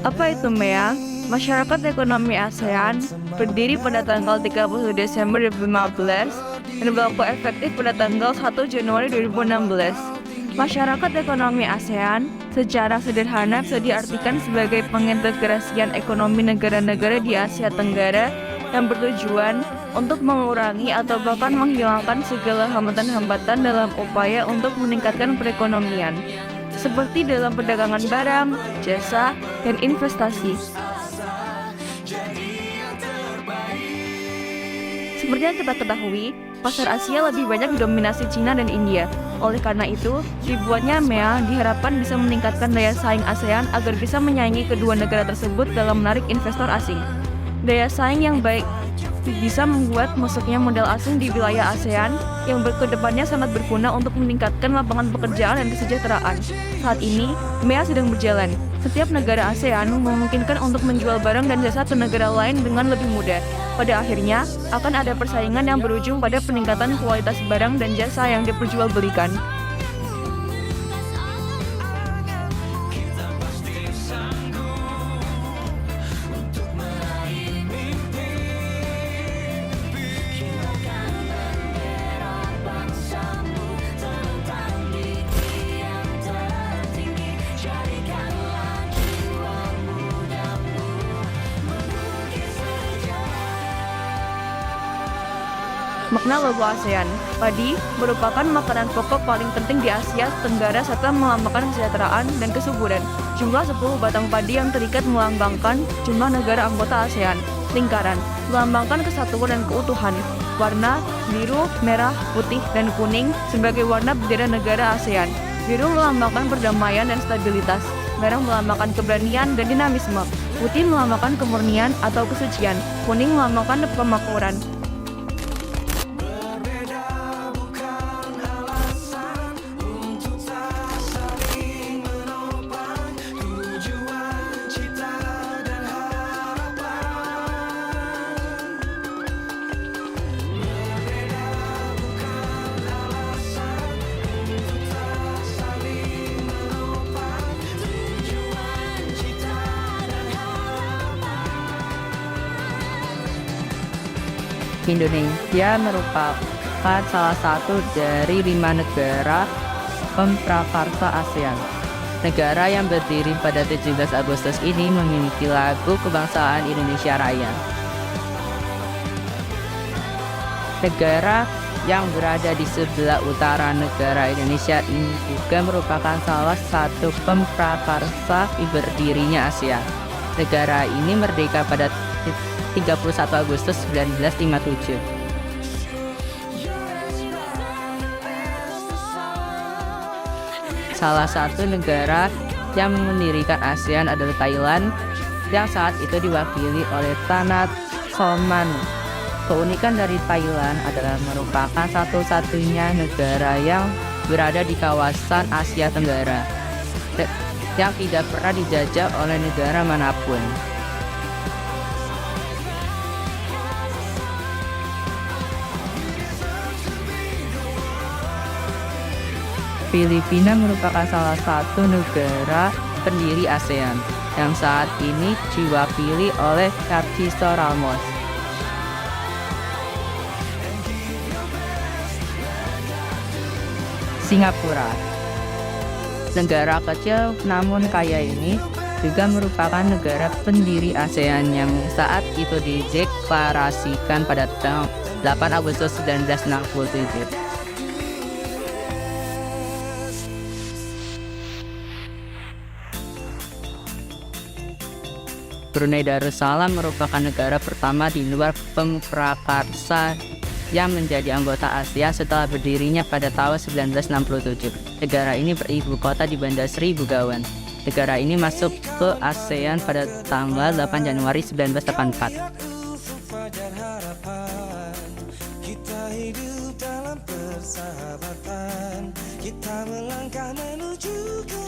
Apa itu MEA? Masyarakat Ekonomi ASEAN berdiri pada tanggal 30 Desember 2015 dan berlaku efektif pada tanggal 1 Januari 2016. Masyarakat Ekonomi ASEAN secara sederhana bisa diartikan sebagai pengintegrasian ekonomi negara-negara di Asia Tenggara yang bertujuan untuk mengurangi atau bahkan menghilangkan segala hambatan-hambatan dalam upaya untuk meningkatkan perekonomian, seperti dalam perdagangan barang, jasa, dan investasi. Seperti yang kita ketahui, pasar Asia lebih banyak didominasi Cina dan India. Oleh karena itu, dibuatnya MEA diharapkan bisa meningkatkan daya saing ASEAN agar bisa menyaingi kedua negara tersebut dalam menarik investor asing. Daya saing yang baik bisa membuat masuknya modal asing di wilayah ASEAN yang kedepannya sangat berguna untuk meningkatkan lapangan pekerjaan dan kesejahteraan. Saat ini, MEA sedang berjalan. Setiap negara ASEAN memungkinkan untuk menjual barang dan jasa ke negara lain dengan lebih mudah. Pada akhirnya, akan ada persaingan yang berujung pada peningkatan kualitas barang dan jasa yang diperjualbelikan. Makna logo ASEAN. Padi merupakan makanan pokok paling penting di Asia Tenggara serta melambangkan kesejahteraan dan kesuburan. Jumlah 10 batang padi yang terikat melambangkan jumlah negara anggota ASEAN. Lingkaran melambangkan kesatuan dan keutuhan. Warna biru, merah, putih, dan kuning sebagai warna bendera negara ASEAN. Biru melambangkan perdamaian dan stabilitas. Merah melambangkan keberanian dan dinamisme. Putih melambangkan kemurnian atau kesucian. Kuning melambangkan kemakmuran. Indonesia merupakan salah satu dari 5 negara pemprakarsa ASEAN. Negara yang berdiri pada 17 Agustus ini memiliki lagu kebangsaan Indonesia Raya. Negara yang berada di sebelah utara negara Indonesia ini juga merupakan salah satu pemprakarsa berdirinya ASEAN. Negara ini merdeka pada 31 Agustus 1957. Salah satu negara yang mendirikan ASEAN adalah Thailand, yang saat itu diwakili oleh Tanat Solman. Keunikan dari Thailand adalah merupakan satu-satunya negara yang berada di kawasan Asia Tenggara yang tidak pernah dijajah oleh negara manapun. Filipina merupakan salah satu negara pendiri ASEAN yang saat ini diwakili oleh Narciso Ramos. Singapura, negara kecil namun kaya ini juga merupakan negara pendiri ASEAN yang saat itu dideklarasikan pada tanggal 8 Agustus 1967. Brunei Darussalam merupakan negara pertama di luar pemprakarsa yang menjadi anggota ASEAN setelah berdirinya pada tahun 1967. Negara ini beribu kota di Bandar Sri Begawan. Negara ini masuk ke ASEAN pada tanggal 8 Januari 1984.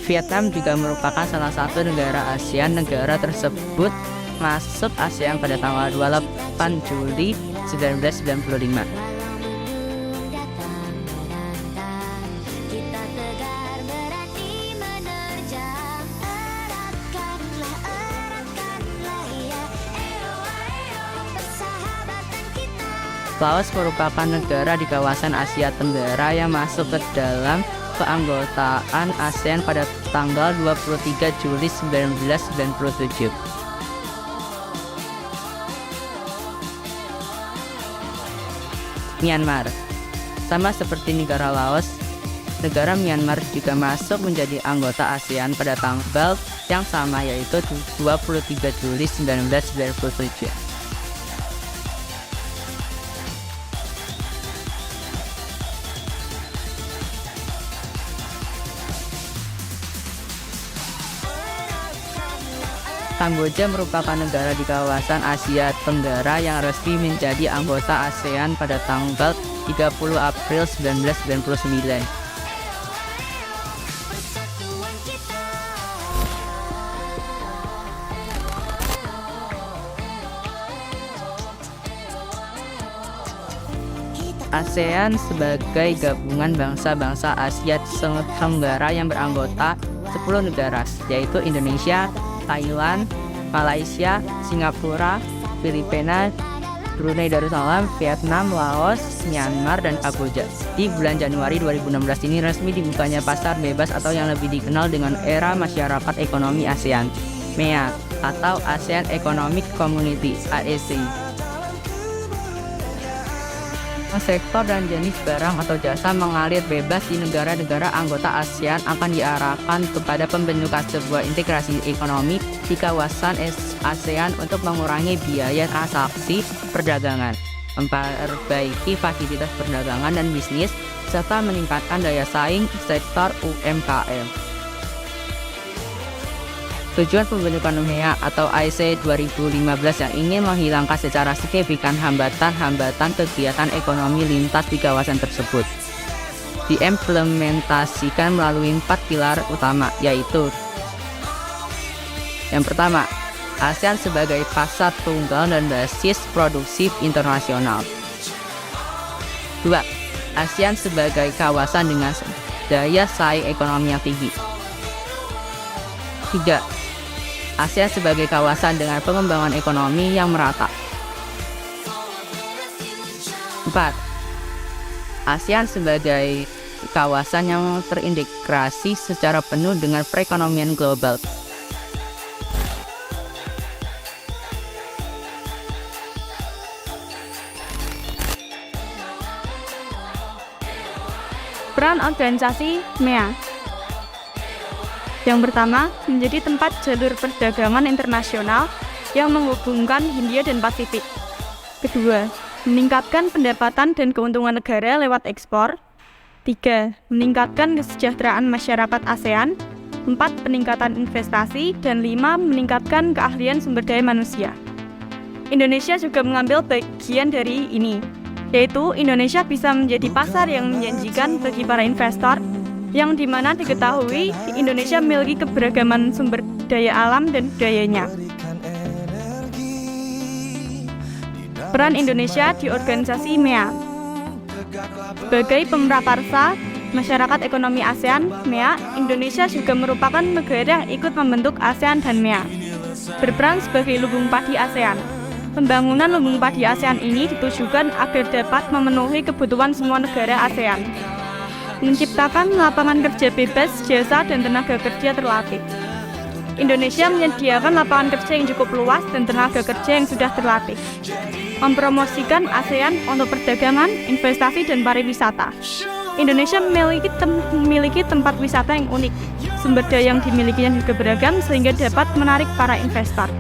Vietnam juga merupakan salah satu negara ASEAN. Negara tersebut masuk ASEAN pada tanggal 28 Juli 1995. Laos merupakan negara di kawasan Asia Tenggara yang masuk ke dalam keanggotaan ASEAN pada tanggal 23 Juli 1997. Myanmar. Sama seperti negara Laos, negara Myanmar juga masuk menjadi anggota ASEAN pada tanggal yang sama, yaitu 23 Juli 1997. Kamboja merupakan negara di kawasan Asia Tenggara yang resmi menjadi anggota ASEAN pada tanggal 30 April 1999. ASEAN sebagai gabungan bangsa-bangsa Asia Tenggara yang beranggota 10 negara, yaitu Indonesia, Thailand, Malaysia, Singapura, Filipina, Brunei Darussalam, Vietnam, Laos, Myanmar, dan Kamboja. Di bulan Januari 2016 ini resmi dibukanya pasar bebas atau yang lebih dikenal dengan era masyarakat ekonomi ASEAN, MEA, atau ASEAN Economic Community, AEC. Sektor dan jenis barang atau jasa mengalir bebas di negara-negara anggota ASEAN akan diarahkan kepada pembentukan sebuah integrasi ekonomi di kawasan ASEAN untuk mengurangi biaya transaksi perdagangan, memperbaiki fasilitas perdagangan dan bisnis, serta meningkatkan daya saing sektor UMKM. Tujuan pembentukan MEA atau AEC 2015 yang ingin menghilangkan secara signifikan hambatan-hambatan kegiatan ekonomi lintas di kawasan tersebut diimplementasikan melalui 4 pilar utama, yaitu: yang pertama, ASEAN sebagai pasar tunggal dan basis produksi internasional. 2. ASEAN sebagai kawasan dengan daya saing ekonomi yang tinggi. 3. ASEAN sebagai kawasan dengan pengembangan ekonomi yang merata. 4. ASEAN sebagai kawasan yang terintegrasi secara penuh dengan perekonomian global. Peran organisasi MEA. Yang pertama, menjadi tempat jalur perdagangan internasional yang menghubungkan Hindia dan Pasifik. Kedua, meningkatkan pendapatan dan keuntungan negara lewat ekspor. 3. Meningkatkan kesejahteraan masyarakat ASEAN. 4. Peningkatan investasi. Dan 5. Meningkatkan keahlian sumber daya manusia. Indonesia juga mengambil bagian dari ini, yaitu Indonesia bisa menjadi pasar yang menjanjikan bagi para investor, yang dimana diketahui Indonesia memiliki keberagaman sumber daya alam dan budayanya. Peran Indonesia di organisasi MEA. Sebagai pemrakarsa masyarakat ekonomi ASEAN, MEA, Indonesia juga merupakan negara yang ikut membentuk ASEAN dan MEA. Berperan sebagai lumbung padi ASEAN. Pembangunan lumbung padi ASEAN ini ditujukan agar dapat memenuhi kebutuhan semua negara ASEAN. Menciptakan lapangan kerja bebas, jasa, dan tenaga kerja terlatih. Indonesia menyediakan lapangan kerja yang cukup luas dan tenaga kerja yang sudah terlatih. Mempromosikan ASEAN untuk perdagangan, investasi, dan pariwisata. Indonesia memiliki tempat wisata yang unik. Sumber daya yang dimilikinya juga beragam sehingga dapat menarik para investor.